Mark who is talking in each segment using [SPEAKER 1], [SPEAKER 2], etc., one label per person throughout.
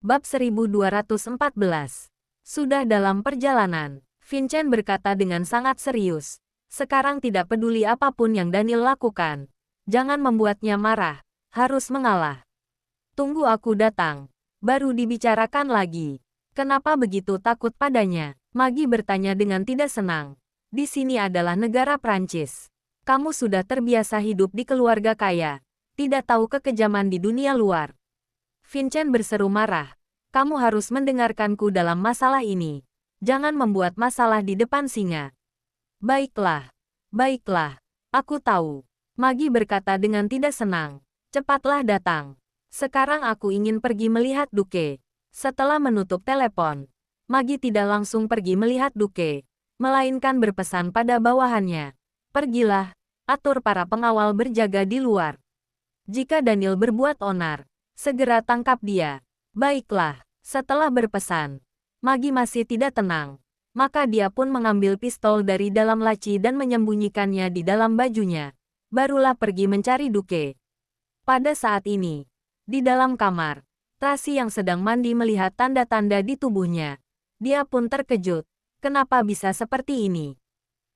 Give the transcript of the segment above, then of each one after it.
[SPEAKER 1] Bab 1214. Sudah dalam perjalanan, Vincent berkata dengan sangat serius. Sekarang tidak peduli apapun yang Daniel lakukan. Jangan membuatnya marah, harus mengalah. Tunggu aku datang. Baru dibicarakan lagi. Kenapa begitu takut padanya? Maggie bertanya dengan tidak senang. Di sini adalah negara Prancis. Kamu sudah terbiasa hidup di keluarga kaya. Tidak tahu kekejaman di dunia luar. Vincent berseru marah. Kamu harus mendengarkanku dalam masalah ini. Jangan membuat masalah di depan singa. Baiklah. Baiklah. Aku tahu. Maggie berkata dengan tidak senang. Cepatlah datang. Sekarang aku ingin pergi melihat Duke. Setelah menutup telepon, Maggie tidak langsung pergi melihat Duke, melainkan berpesan pada bawahannya. Pergilah, atur para pengawal berjaga di luar. Jika Daniel berbuat onar, segera tangkap dia. Baiklah, setelah berpesan, Maggie masih tidak tenang. Maka dia pun mengambil pistol dari dalam laci dan menyembunyikannya di dalam bajunya. Barulah pergi mencari Duke. Pada saat ini, di dalam kamar, Tracy yang sedang mandi melihat tanda-tanda di tubuhnya. Dia pun terkejut. Kenapa bisa seperti ini?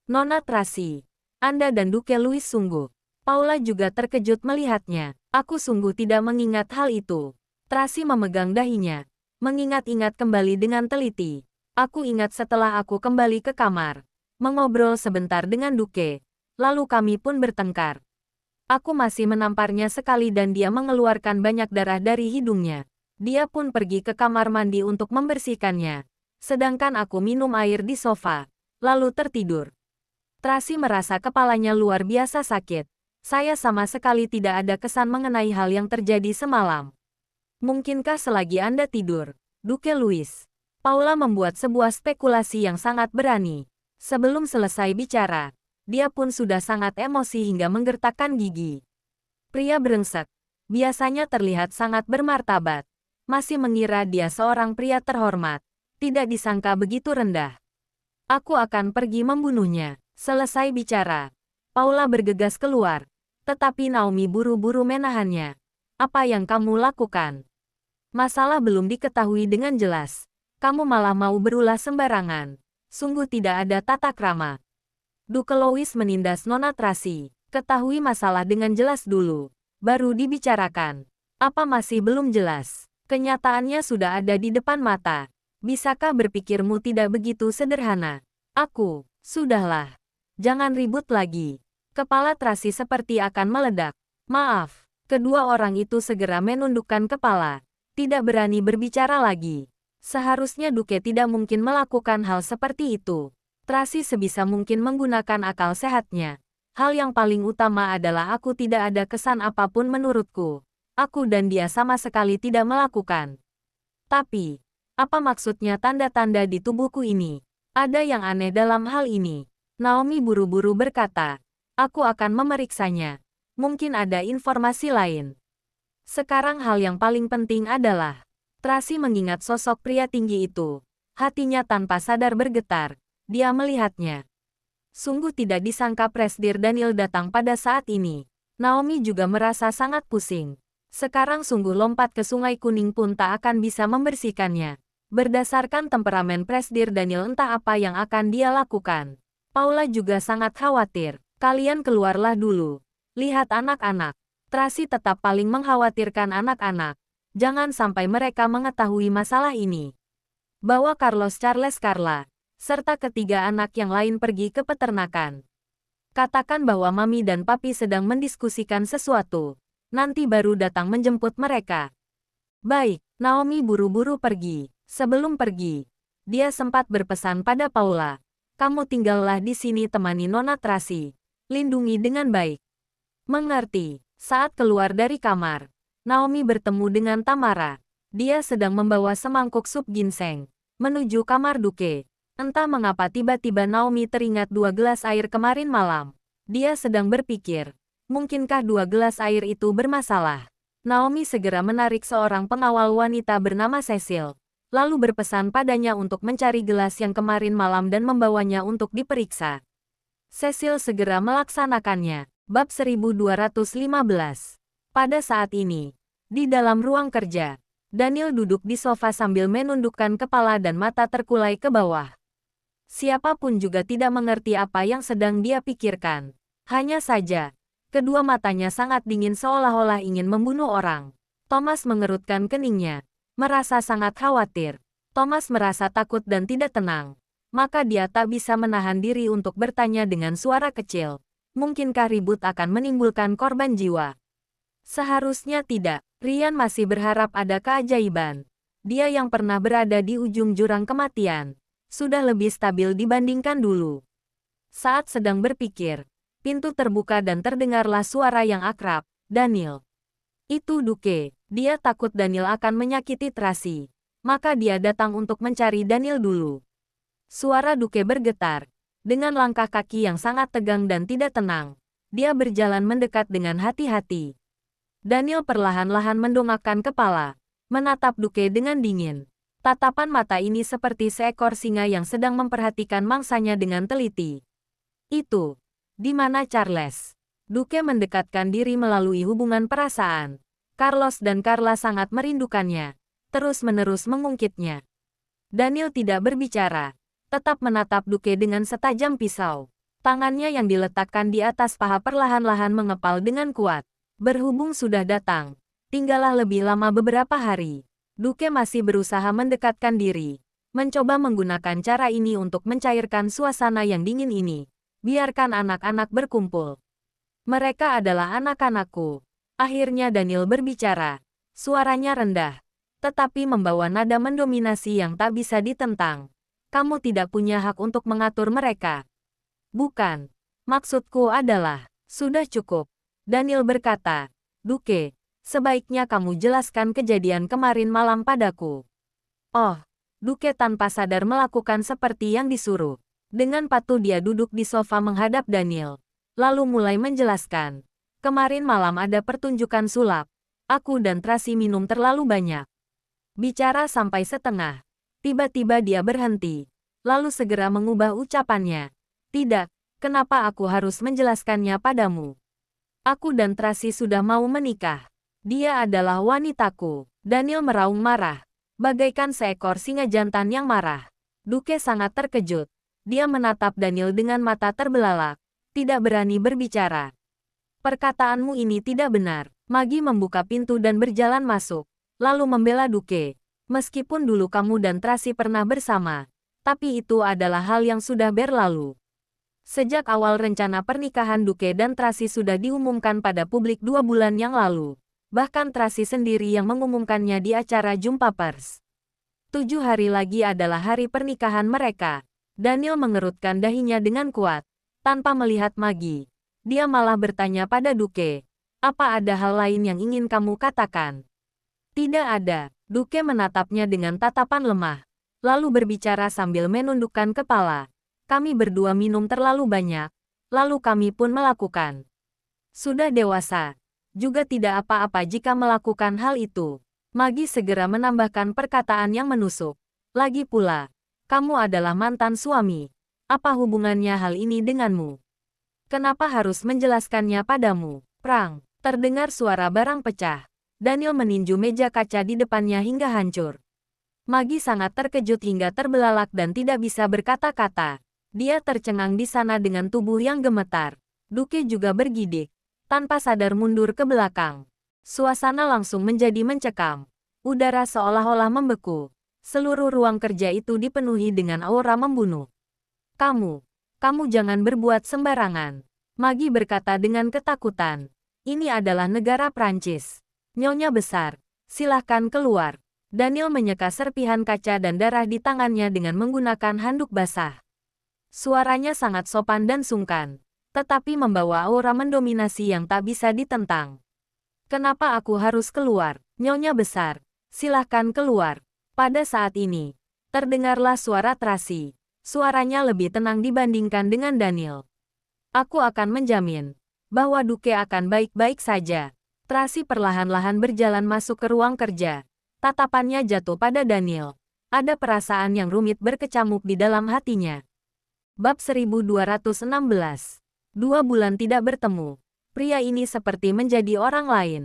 [SPEAKER 1] Nona Tracy, Anda dan Duke Louis sungguh. Paula juga terkejut melihatnya. Aku sungguh tidak mengingat hal itu. Tracy memegang dahinya, mengingat-ingat kembali dengan teliti. Aku ingat setelah aku kembali ke kamar, mengobrol sebentar dengan Duke, lalu kami pun bertengkar. Aku masih menamparnya sekali dan dia mengeluarkan banyak darah dari hidungnya. Dia pun pergi ke kamar mandi untuk membersihkannya, sedangkan aku minum air di sofa, lalu tertidur. Tracy merasa kepalanya luar biasa sakit. Saya sama sekali tidak ada kesan mengenai hal yang terjadi semalam. Mungkinkah selagi Anda tidur, Duke Louis? Paula membuat sebuah spekulasi yang sangat berani. Sebelum selesai bicara, dia pun sudah sangat emosi hingga menggertakkan gigi. Pria brengsek, biasanya terlihat sangat bermartabat. Masih mengira dia seorang pria terhormat. Tidak disangka begitu rendah. Aku akan pergi membunuhnya. Selesai bicara, Paula bergegas keluar. Tetapi Naomi buru-buru menahannya. Apa yang kamu lakukan? Masalah belum diketahui dengan jelas. Kamu malah mau berulah sembarangan. Sungguh tidak ada tata krama. Duke Louis menindas Nona Tracy. Ketahui masalah dengan jelas dulu. Baru dibicarakan. Apa masih belum jelas? Kenyataannya sudah ada di depan mata. Bisakah berpikirmu tidak begitu sederhana? Sudahlah. Jangan ribut lagi. Kepala Tracy seperti akan meledak. Maaf. Kedua orang itu segera menundukkan kepala. Tidak berani berbicara lagi. Seharusnya Duke tidak mungkin melakukan hal seperti itu. Tracy sebisa mungkin menggunakan akal sehatnya. Hal yang paling utama adalah aku tidak ada kesan apapun menurutku. Aku dan dia sama sekali tidak melakukan. Tapi, apa maksudnya tanda-tanda di tubuhku ini? Ada yang aneh dalam hal ini. Naomi buru-buru berkata, aku akan memeriksanya. Mungkin ada informasi lain. Sekarang hal yang paling penting adalah, Tracy mengingat sosok pria tinggi itu. Hatinya tanpa sadar bergetar. Dia melihatnya. Sungguh tidak disangka Presdir Daniel datang pada saat ini. Naomi juga merasa sangat pusing. Sekarang sungguh lompat ke Sungai Kuning pun tak akan bisa membersihkannya. Berdasarkan temperamen Presdir Daniel entah apa yang akan dia lakukan. Paula juga sangat khawatir. Kalian keluarlah dulu. Lihat anak-anak. Tracy tetap paling mengkhawatirkan anak-anak. Jangan sampai mereka mengetahui masalah ini. Bawa Carlos Charles Carla, serta ketiga anak yang lain pergi ke peternakan. Katakan bahwa Mami dan Papi sedang mendiskusikan sesuatu. Nanti baru datang menjemput mereka. Baik, Naomi buru-buru pergi. Sebelum pergi, dia sempat berpesan pada Paula. Kamu tinggallah di sini temani Nona Tracy. Lindungi dengan baik. Mengerti. Saat keluar dari kamar, Naomi bertemu dengan Tamara. Dia sedang membawa semangkuk sup ginseng menuju kamar Duke. Entah mengapa tiba-tiba Naomi teringat 2 gelas air kemarin malam. Dia sedang berpikir, mungkinkah 2 gelas air itu bermasalah? Naomi segera menarik seorang pengawal wanita bernama Cecil, lalu berpesan padanya untuk mencari gelas yang kemarin malam dan membawanya untuk diperiksa. Cecil segera melaksanakannya. Bab 1215. Pada saat ini, di dalam ruang kerja, Daniel duduk di sofa sambil menundukkan kepala dan mata terkulai ke bawah. Siapapun juga tidak mengerti apa yang sedang dia pikirkan. Hanya saja, kedua matanya sangat dingin seolah-olah ingin membunuh orang. Thomas mengerutkan keningnya, merasa sangat khawatir. Thomas merasa takut dan tidak tenang. Maka dia tak bisa menahan diri untuk bertanya dengan suara kecil. Mungkinkah ribut akan menimbulkan korban jiwa? Seharusnya tidak. Ryan masih berharap ada keajaiban. Dia yang pernah berada di ujung jurang kematian, sudah lebih stabil dibandingkan dulu. Saat sedang berpikir, pintu terbuka dan terdengarlah suara yang akrab, Daniel. Itu Duke. Dia takut Daniel akan menyakiti Tracy. Maka dia datang untuk mencari Daniel dulu. Suara Duke bergetar. Dengan langkah kaki yang sangat tegang dan tidak tenang, dia berjalan mendekat dengan hati-hati. Daniel perlahan-lahan mendongakkan kepala, menatap Duke dengan dingin. Tatapan mata ini seperti seekor singa yang sedang memperhatikan mangsanya dengan teliti. Itu, di mana Charles? Duke mendekatkan diri melalui hubungan perasaan. Carlos dan Carla sangat merindukannya, terus-menerus mengungkitnya. Daniel tidak berbicara, tetap menatap Duke dengan setajam pisau. Tangannya yang diletakkan di atas paha perlahan-lahan mengepal dengan kuat. Berhubung sudah datang, tinggallah lebih lama beberapa hari. Duke masih berusaha mendekatkan diri, mencoba menggunakan cara ini untuk mencairkan suasana yang dingin ini. Biarkan anak-anak berkumpul. Mereka adalah anak-anakku. Akhirnya Daniel berbicara. Suaranya rendah, tetapi membawa nada mendominasi yang tak bisa ditentang. Kamu tidak punya hak untuk mengatur mereka. Bukan. Maksudku adalah, sudah cukup. Daniel berkata, Duke, sebaiknya kamu jelaskan kejadian kemarin malam padaku. Oh, Duke tanpa sadar melakukan seperti yang disuruh. Dengan patuh dia duduk di sofa menghadap Daniel, lalu mulai menjelaskan. Kemarin malam ada pertunjukan sulap. Aku dan Tracy minum terlalu banyak. Bicara sampai setengah. Tiba-tiba dia berhenti, lalu segera mengubah ucapannya. Tidak, kenapa aku harus menjelaskannya padamu? Aku dan Tracy sudah mau menikah. Dia adalah wanitaku. Daniel meraung marah, bagaikan seekor singa jantan yang marah. Duke sangat terkejut. Dia menatap Daniel dengan mata terbelalak, tidak berani berbicara. Perkataanmu ini tidak benar. Maggie membuka pintu dan berjalan masuk, lalu membela Duke. Meskipun dulu kamu dan Tracy pernah bersama, tapi itu adalah hal yang sudah berlalu. Sejak awal rencana pernikahan Duke dan Tracy sudah diumumkan pada publik 2 bulan yang lalu. Bahkan Tracy sendiri yang mengumumkannya di acara jumpa pers. 7 hari lagi adalah hari pernikahan mereka. Daniel mengerutkan dahinya dengan kuat, tanpa melihat Maggie. Dia malah bertanya pada Duke, apa ada hal lain yang ingin kamu katakan? Tidak ada. Duke menatapnya dengan tatapan lemah, lalu berbicara sambil menundukkan kepala. Kami berdua minum terlalu banyak, lalu kami pun melakukan. Sudah dewasa, juga tidak apa-apa jika melakukan hal itu. Maggie segera menambahkan perkataan yang menusuk. Lagi pula, kamu adalah mantan suami. Apa hubungannya hal ini denganmu? Kenapa harus menjelaskannya padamu? Prang, terdengar suara barang pecah. Daniel meninju meja kaca di depannya hingga hancur. Maggie sangat terkejut hingga terbelalak dan tidak bisa berkata-kata. Dia tercengang di sana dengan tubuh yang gemetar. Duke juga bergidik, tanpa sadar mundur ke belakang. Suasana langsung menjadi mencekam. Udara seolah-olah membeku. Seluruh ruang kerja itu dipenuhi dengan aura membunuh. Kamu jangan berbuat sembarangan. Maggie berkata dengan ketakutan. Ini adalah negara Prancis. Nyonya besar, silahkan keluar. Daniel menyeka serpihan kaca dan darah di tangannya dengan menggunakan handuk basah. Suaranya sangat sopan dan sungkan, tetapi membawa aura mendominasi yang tak bisa ditentang. Kenapa aku harus keluar? Nyonya besar, silahkan keluar. Pada saat ini, terdengarlah suara Tracy. Suaranya lebih tenang dibandingkan dengan Daniel. Aku akan menjamin bahwa Duke akan baik-baik saja. Tracy perlahan-lahan berjalan masuk ke ruang kerja. Tatapannya jatuh pada Daniel. Ada perasaan yang rumit berkecamuk di dalam hatinya. Bab 1216. 2 bulan tidak bertemu. Pria ini seperti menjadi orang lain.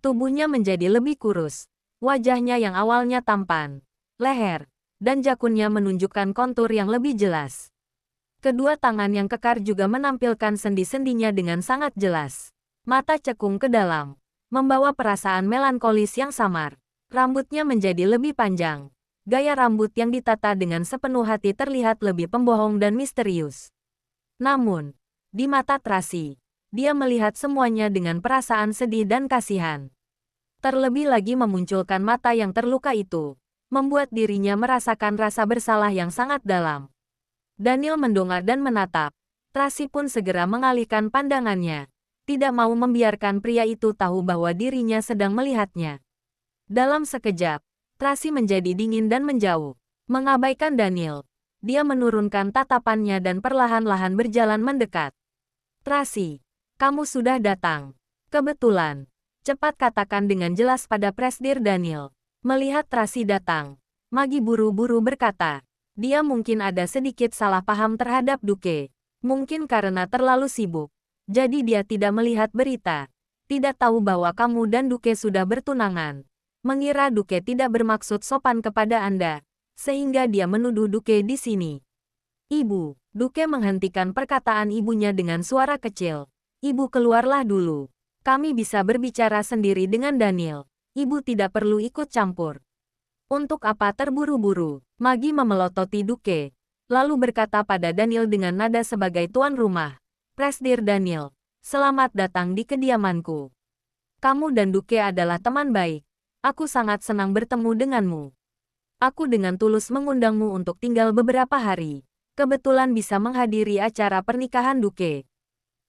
[SPEAKER 1] Tubuhnya menjadi lebih kurus. Wajahnya yang awalnya tampan, leher, dan jakunnya menunjukkan kontur yang lebih jelas. Kedua tangan yang kekar juga menampilkan sendi-sendinya dengan sangat jelas. Mata cekung ke dalam, membawa perasaan melankolis yang samar. Rambutnya menjadi lebih panjang. Gaya rambut yang ditata dengan sepenuh hati terlihat lebih pembohong dan misterius. Namun, di mata Tracy, dia melihat semuanya dengan perasaan sedih dan kasihan. Terlebih lagi memunculkan mata yang terluka itu, membuat dirinya merasakan rasa bersalah yang sangat dalam. Daniel mendongak dan menatap. Tracy pun segera mengalihkan pandangannya, tidak mau membiarkan pria itu tahu bahwa dirinya sedang melihatnya. Dalam sekejap, Tracy menjadi dingin dan menjauh. Mengabaikan Daniel, dia menurunkan tatapannya dan perlahan-lahan berjalan mendekat. Tracy, kamu sudah datang. Kebetulan. Cepat katakan dengan jelas pada Presdir Daniel. Melihat Tracy datang, Magi buru-buru berkata, dia mungkin ada sedikit salah paham terhadap Duke. Mungkin karena terlalu sibuk. Jadi dia tidak melihat berita. Tidak tahu bahwa kamu dan Duke sudah bertunangan. Mengira Duke tidak bermaksud sopan kepada Anda, sehingga dia menuduh Duke di sini. Ibu, Duke menghentikan perkataan ibunya dengan suara kecil. Ibu keluarlah dulu. Kami bisa berbicara sendiri dengan Daniel. Ibu tidak perlu ikut campur. Untuk apa terburu-buru? Magi memelototi Duke, lalu berkata pada Daniel dengan nada sebagai tuan rumah. Presdir Daniel, selamat datang di kediamanku. Kamu dan Duke adalah teman baik. Aku sangat senang bertemu denganmu. Aku dengan tulus mengundangmu untuk tinggal beberapa hari. Kebetulan bisa menghadiri acara pernikahan Duke.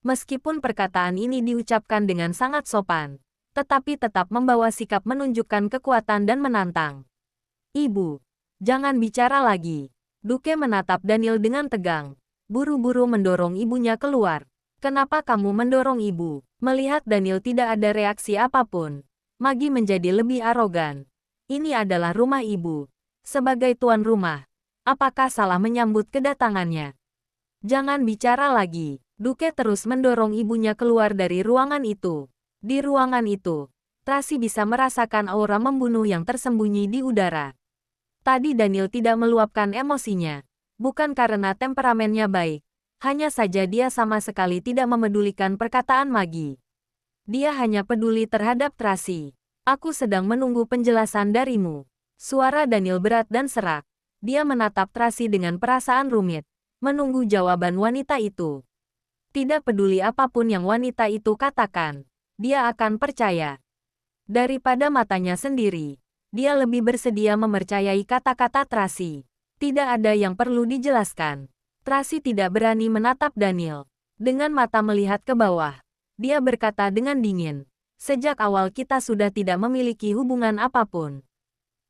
[SPEAKER 1] Meskipun perkataan ini diucapkan dengan sangat sopan, tetapi tetap membawa sikap menunjukkan kekuatan dan menantang. Ibu, jangan bicara lagi. Duke menatap Daniel dengan tegang, buru-buru mendorong ibunya keluar. Kenapa kamu mendorong ibu? Melihat Daniel tidak ada reaksi apapun, Magi menjadi lebih arogan. Ini adalah rumah ibu. Sebagai tuan rumah, apakah salah menyambut kedatangannya? Jangan bicara lagi. Duke terus mendorong ibunya keluar dari ruangan itu. Di ruangan itu, Tracy bisa merasakan aura membunuh yang tersembunyi di udara. Tadi Daniel tidak meluapkan emosinya. Bukan karena temperamennya baik. Hanya saja dia sama sekali tidak memedulikan perkataan Magi. Dia hanya peduli terhadap Tracy. Aku sedang menunggu penjelasan darimu. Suara Daniel berat dan serak. Dia menatap Tracy dengan perasaan rumit, menunggu jawaban wanita itu. Tidak peduli apapun yang wanita itu katakan, dia akan percaya. Daripada matanya sendiri, dia lebih bersedia mempercayai kata-kata Tracy. Tidak ada yang perlu dijelaskan. Tracy tidak berani menatap Daniel. Dengan mata melihat ke bawah, dia berkata dengan dingin, sejak awal kita sudah tidak memiliki hubungan apapun.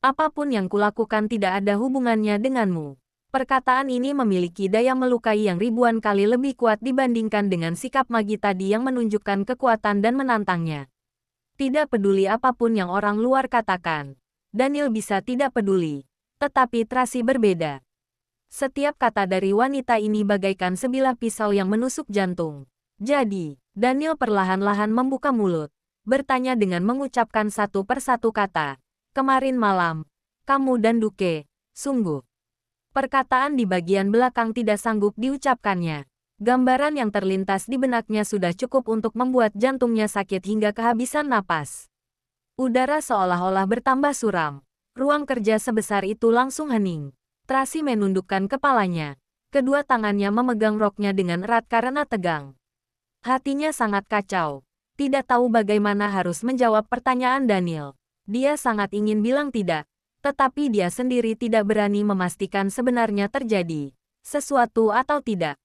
[SPEAKER 1] Apapun yang kulakukan tidak ada hubungannya denganmu. Perkataan ini memiliki daya melukai yang ribuan kali lebih kuat dibandingkan dengan sikap Magi tadi yang menunjukkan kekuatan dan menantangnya. Tidak peduli apapun yang orang luar katakan, Daniel bisa tidak peduli. Tetapi Tracy berbeda. Setiap kata dari wanita ini bagaikan sebilah pisau yang menusuk jantung. Jadi, Daniel perlahan-lahan membuka mulut, bertanya dengan mengucapkan satu persatu kata. Kemarin malam, kamu dan Duke, sungguh. Perkataan di bagian belakang tidak sanggup diucapkannya. Gambaran yang terlintas di benaknya sudah cukup untuk membuat jantungnya sakit hingga kehabisan napas. Udara seolah-olah bertambah suram. Ruang kerja sebesar itu langsung hening. Tracy menundukkan kepalanya. Kedua tangannya memegang roknya dengan erat karena tegang. Hatinya sangat kacau. Tidak tahu bagaimana harus menjawab pertanyaan Daniel. Dia sangat ingin bilang tidak, tetapi dia sendiri tidak berani memastikan sebenarnya terjadi sesuatu atau tidak.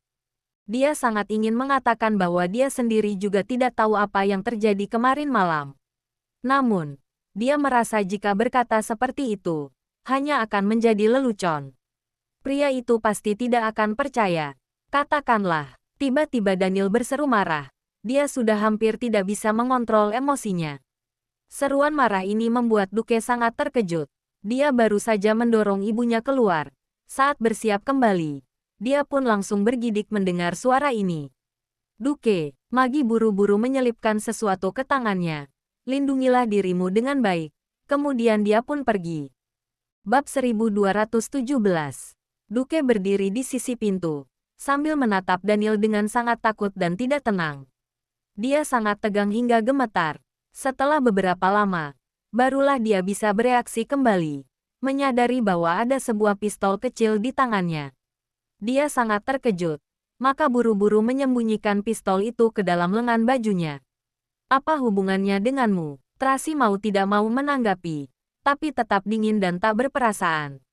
[SPEAKER 1] Dia sangat ingin mengatakan bahwa dia sendiri juga tidak tahu apa yang terjadi kemarin malam. Namun, dia merasa jika berkata seperti itu, hanya akan menjadi lelucon. Pria itu pasti tidak akan percaya. Katakanlah, tiba-tiba Daniel berseru marah. Dia sudah hampir tidak bisa mengontrol emosinya. Seruan marah ini membuat Duke sangat terkejut. Dia baru saja mendorong ibunya keluar. Saat bersiap kembali, dia pun langsung bergidik mendengar suara ini. Duke, Magi buru-buru menyelipkan sesuatu ke tangannya. Lindungilah dirimu dengan baik. Kemudian dia pun pergi. Bab 1217. Duke berdiri di sisi pintu, sambil menatap Daniel dengan sangat takut dan tidak tenang. Dia sangat tegang hingga gemetar. Setelah beberapa lama, barulah dia bisa bereaksi kembali, menyadari bahwa ada sebuah pistol kecil di tangannya. Dia sangat terkejut, maka buru-buru menyembunyikan pistol itu ke dalam lengan bajunya. Apa hubungannya denganmu? Tracy mau tidak mau menanggapi, tapi tetap dingin dan tak berperasaan.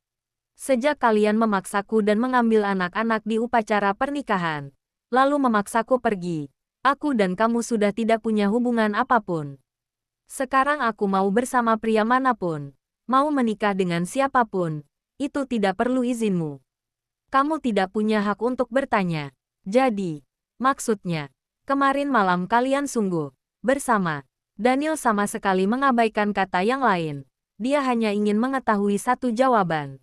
[SPEAKER 1] Sejak kalian memaksaku dan mengambil anak-anak di upacara pernikahan, lalu memaksaku pergi, aku dan kamu sudah tidak punya hubungan apapun. Sekarang aku mau bersama pria manapun, mau menikah dengan siapapun, itu tidak perlu izinmu. Kamu tidak punya hak untuk bertanya. Jadi, maksudnya, kemarin malam kalian sungguh bersama. Daniel sama sekali mengabaikan kata yang lain. Dia hanya ingin mengetahui satu jawaban.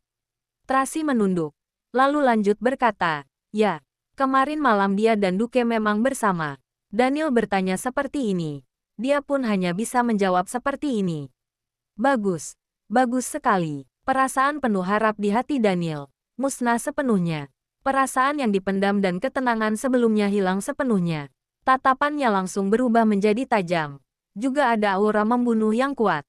[SPEAKER 1] Tracy menunduk, lalu lanjut berkata, ya, kemarin malam dia dan Duke memang bersama. Daniel bertanya seperti ini. Dia pun hanya bisa menjawab seperti ini. Bagus, bagus sekali. Perasaan penuh harap di hati Daniel musnah sepenuhnya. Perasaan yang dipendam dan ketenangan sebelumnya hilang sepenuhnya. Tatapannya langsung berubah menjadi tajam. Juga ada aura membunuh yang kuat.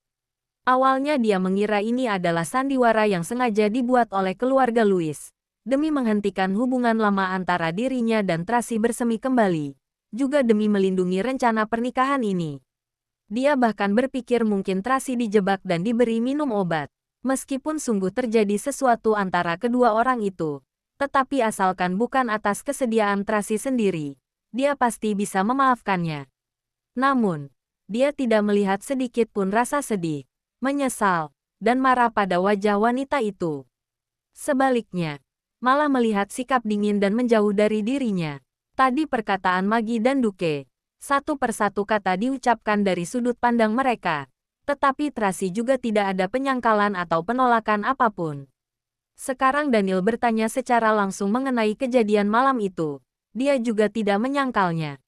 [SPEAKER 1] Awalnya dia mengira ini adalah sandiwara yang sengaja dibuat oleh keluarga Louis, demi menghentikan hubungan lama antara dirinya dan Tracy bersemi kembali, juga demi melindungi rencana pernikahan ini. Dia bahkan berpikir mungkin Tracy dijebak dan diberi minum obat, meskipun sungguh terjadi sesuatu antara kedua orang itu. Tetapi asalkan bukan atas kesediaan Tracy sendiri, dia pasti bisa memaafkannya. Namun, dia tidak melihat sedikit pun rasa sedih, menyesal, dan marah pada wajah wanita itu. Sebaliknya, malah melihat sikap dingin dan menjauh dari dirinya. Tadi perkataan Maggie dan Duke, satu persatu kata diucapkan dari sudut pandang mereka, tetapi Tracy juga tidak ada penyangkalan atau penolakan apapun. Sekarang Daniel bertanya secara langsung mengenai kejadian malam itu. Dia juga tidak menyangkalnya.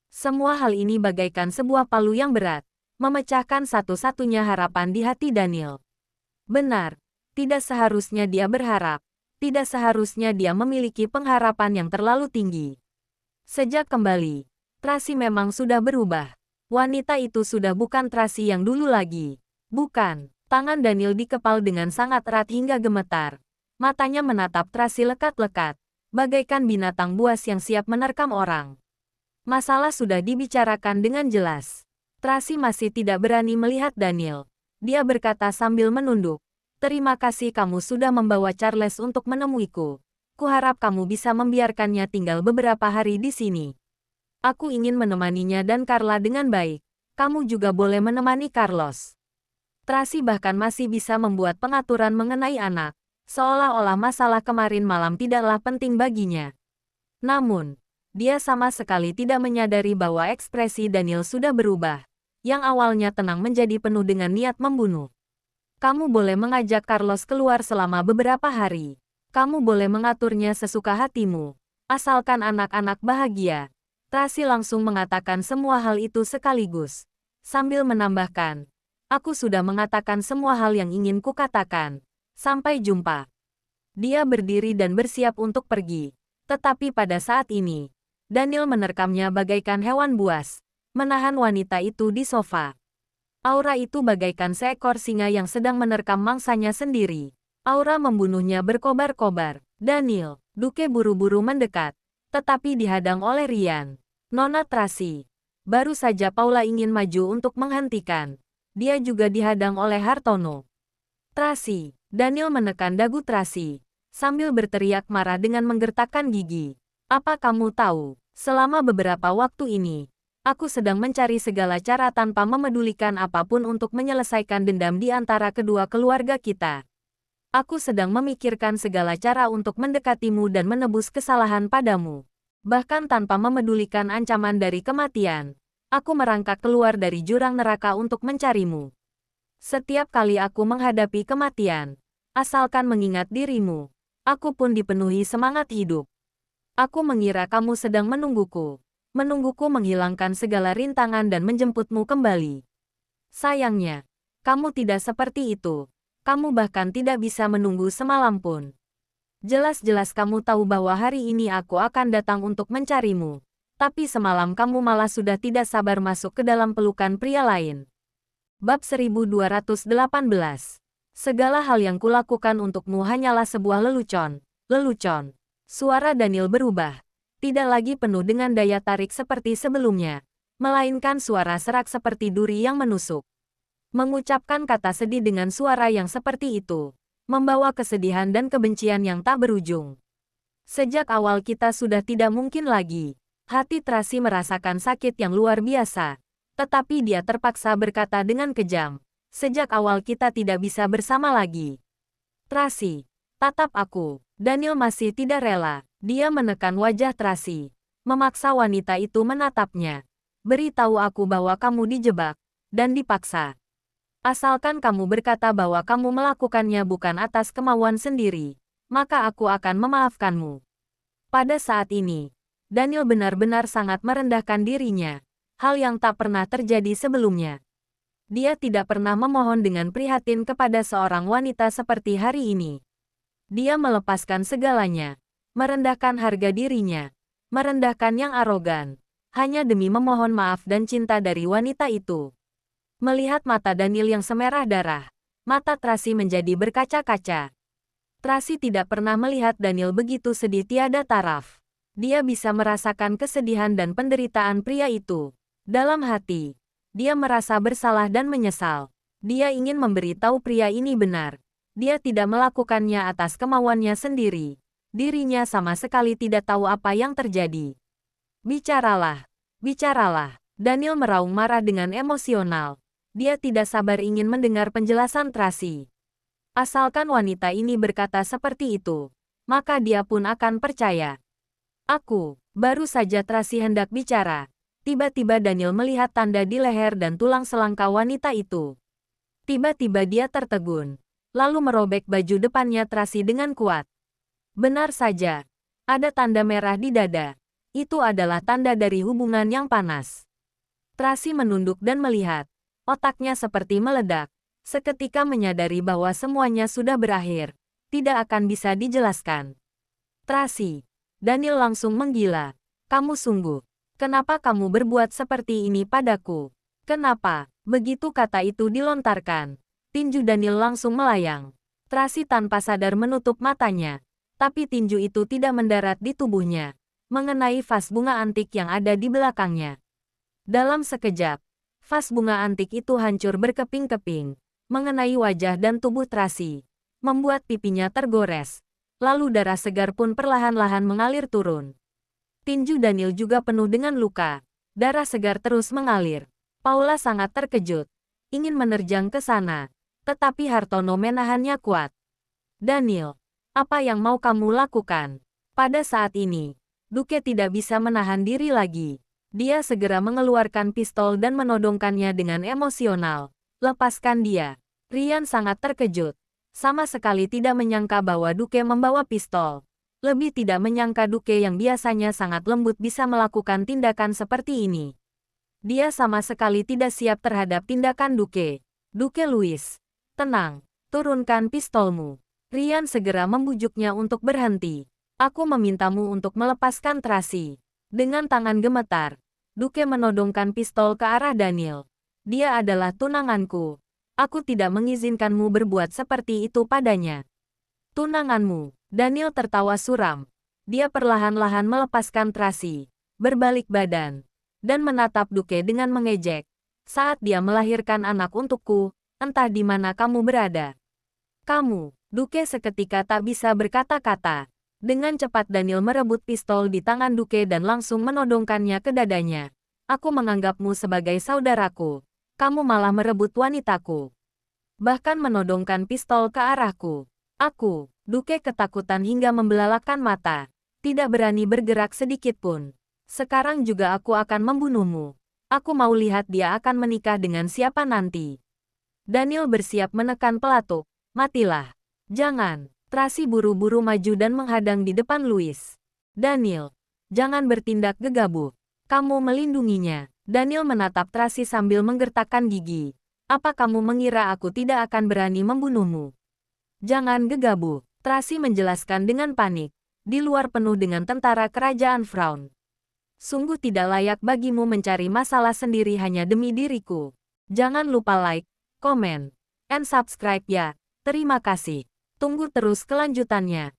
[SPEAKER 1] Semua hal ini bagaikan sebuah palu yang berat, memecahkan satu-satunya harapan di hati Daniel. Benar, tidak seharusnya dia berharap, tidak seharusnya dia memiliki pengharapan yang terlalu tinggi. Sejak kembali, Tracy memang sudah berubah. Wanita itu sudah bukan Tracy yang dulu lagi. Bukan, tangan Daniel dikepal dengan sangat erat hingga gemetar. Matanya menatap Tracy lekat-lekat, bagaikan binatang buas yang siap menerkam orang. Masalah sudah dibicarakan dengan jelas. Tracy masih tidak berani melihat Daniel. Dia berkata sambil menunduk, terima kasih kamu sudah membawa Charles untuk menemuiku. Kuharap kamu bisa membiarkannya tinggal beberapa hari di sini. Aku ingin menemaninya dan Carla dengan baik. Kamu juga boleh menemani Carlos. Tracy bahkan masih bisa membuat pengaturan mengenai anak, seolah-olah masalah kemarin malam tidaklah penting baginya. Namun, dia sama sekali tidak menyadari bahwa ekspresi Daniel sudah berubah. Yang awalnya tenang menjadi penuh dengan niat membunuh. Kamu boleh mengajak Carlos keluar selama beberapa hari. Kamu boleh mengaturnya sesuka hatimu. Asalkan anak-anak bahagia. Tracy langsung mengatakan semua hal itu sekaligus. Sambil menambahkan, aku sudah mengatakan semua hal yang ingin kukatakan. Sampai jumpa. Dia berdiri dan bersiap untuk pergi. Tetapi pada saat ini, Daniel menerkamnya bagaikan hewan buas, menahan wanita itu di sofa. Aura itu bagaikan seekor singa yang sedang menerkam mangsanya sendiri. Aura membunuhnya berkobar-kobar. Daniel, Duke buru-buru mendekat, tetapi dihadang oleh Ryan. Nona Tracy. Baru saja Paula ingin maju untuk menghentikan. Dia juga dihadang oleh Hartono. Tracy. Daniel menekan dagu Tracy, sambil berteriak marah dengan menggertakkan gigi. Apa kamu tahu, selama beberapa waktu ini, aku sedang mencari segala cara tanpa memedulikan apapun untuk menyelesaikan dendam di antara kedua keluarga kita. Aku sedang memikirkan segala cara untuk mendekatimu dan menebus kesalahan padamu. Bahkan tanpa memedulikan ancaman dari kematian, aku merangkak keluar dari jurang neraka untuk mencarimu. Setiap kali aku menghadapi kematian, asalkan mengingat dirimu, aku pun dipenuhi semangat hidup. Aku mengira kamu sedang menungguku menghilangkan segala rintangan dan menjemputmu kembali. Sayangnya, Kamu tidak seperti itu. Kamu bahkan tidak bisa menunggu semalam pun. Jelas-jelas kamu tahu bahwa hari ini aku akan datang untuk mencarimu. Tapi semalam kamu malah sudah tidak sabar masuk ke dalam pelukan pria lain. Bab 1218. Segala hal yang kulakukan untukmu hanyalah sebuah lelucon. Lelucon. Suara Daniel berubah. Tidak lagi penuh dengan daya tarik seperti sebelumnya. Melainkan suara serak seperti duri yang menusuk. Mengucapkan kata sedih dengan suara yang seperti itu, membawa kesedihan dan kebencian yang tak berujung. Sejak awal kita sudah tidak mungkin lagi. Hati Tracy merasakan sakit yang luar biasa. Tetapi dia terpaksa berkata dengan kejam, sejak awal kita tidak bisa bersama lagi. Tracy, tatap aku. Daniel masih tidak rela. Dia menekan wajah Tracy, memaksa wanita itu menatapnya. Beritahu aku bahwa kamu dijebak dan dipaksa. Asalkan kamu berkata bahwa kamu melakukannya bukan atas kemauan sendiri, maka aku akan memaafkanmu. Pada saat ini, Daniel benar-benar sangat merendahkan dirinya, hal yang tak pernah terjadi sebelumnya. Dia tidak pernah memohon dengan prihatin kepada seorang wanita seperti hari ini. Dia melepaskan segalanya, merendahkan harga dirinya, merendahkan yang arogan, hanya demi memohon maaf dan cinta dari wanita itu. Melihat mata Daniel yang semerah darah, mata Tracy menjadi berkaca-kaca. Tracy tidak pernah melihat Daniel begitu sedih tiada taraf. Dia bisa merasakan kesedihan dan penderitaan pria itu. Dalam hati, dia merasa bersalah dan menyesal. Dia ingin memberitahu pria ini benar. Dia tidak melakukannya atas kemauannya sendiri. Dirinya sama sekali tidak tahu apa yang terjadi. Bicaralah, bicaralah. Daniel meraung marah dengan emosional. Dia tidak sabar ingin mendengar penjelasan Tracy. Asalkan wanita ini berkata seperti itu, maka dia pun akan percaya. Baru saja Tracy hendak bicara. Tiba-tiba Daniel melihat tanda di leher dan tulang selangkah wanita itu. Tiba-tiba dia tertegun, lalu merobek baju depannya Tracy dengan kuat. Benar saja, ada tanda merah di dada. Itu adalah tanda dari hubungan yang panas. Tracy menunduk dan melihat. Otaknya seperti meledak. Seketika menyadari bahwa semuanya sudah berakhir. Tidak akan bisa dijelaskan. Tracy. Daniel langsung menggila. Kamu sungguh. Kenapa kamu berbuat seperti ini padaku? Kenapa? Begitu kata itu dilontarkan, tinju Daniel langsung melayang. Tracy tanpa sadar menutup matanya. Tapi tinju itu tidak mendarat di tubuhnya. Mengenai vas bunga antik yang ada di belakangnya. Dalam sekejap, vas bunga antik itu hancur berkeping-keping, mengenai wajah dan tubuh Tracy, membuat pipinya tergores, lalu darah segar pun perlahan-lahan mengalir turun. Tinju Daniel juga penuh dengan luka, darah segar terus mengalir. Paula sangat terkejut, ingin menerjang ke sana, tetapi Hartono menahannya kuat. Daniel, apa yang mau kamu lakukan? Pada saat ini, Duke tidak bisa menahan diri lagi. Dia segera mengeluarkan pistol dan menodongkannya dengan emosional. Lepaskan dia. Ryan sangat terkejut. Sama sekali tidak menyangka bahwa Duke membawa pistol. Lebih tidak menyangka Duke yang biasanya sangat lembut bisa melakukan tindakan seperti ini. Dia sama sekali tidak siap terhadap tindakan Duke. Duke Louis, tenang, turunkan pistolmu. Ryan segera membujuknya untuk berhenti. Aku memintamu untuk melepaskan Tracy. Dengan tangan gemetar, Duke menodongkan pistol ke arah Daniel. Dia adalah tunanganku. Aku tidak mengizinkanmu berbuat seperti itu padanya. Tunanganmu. Daniel tertawa suram. Dia perlahan-lahan melepaskan Tracy, berbalik badan, dan menatap Duke dengan mengejek. Saat dia melahirkan anak untukku, entah di mana kamu berada. Kamu. Duke seketika tak bisa berkata-kata. Dengan cepat Daniel merebut pistol di tangan Duke dan langsung menodongkannya ke dadanya. Aku menganggapmu sebagai saudaraku. Kamu malah merebut wanitaku. Bahkan menodongkan pistol ke arahku. Duke ketakutan hingga membelalakkan mata. Tidak berani bergerak sedikit pun. Sekarang juga aku akan membunuhmu. Aku mau lihat dia akan menikah dengan siapa nanti. Daniel bersiap menekan pelatuk. Matilah. Jangan. Tracy buru-buru maju dan menghadang di depan Louis. Daniel, jangan bertindak gegabah. Kamu melindunginya. Daniel menatap Tracy sambil menggertakkan gigi. Apa kamu mengira aku tidak akan berani membunuhmu? Jangan gegabah, Tracy menjelaskan dengan panik. Di luar penuh dengan tentara kerajaan Frown. Sungguh tidak layak bagimu mencari masalah sendiri hanya demi diriku. Jangan lupa like, komen, and subscribe ya. Terima kasih. Tunggu terus kelanjutannya.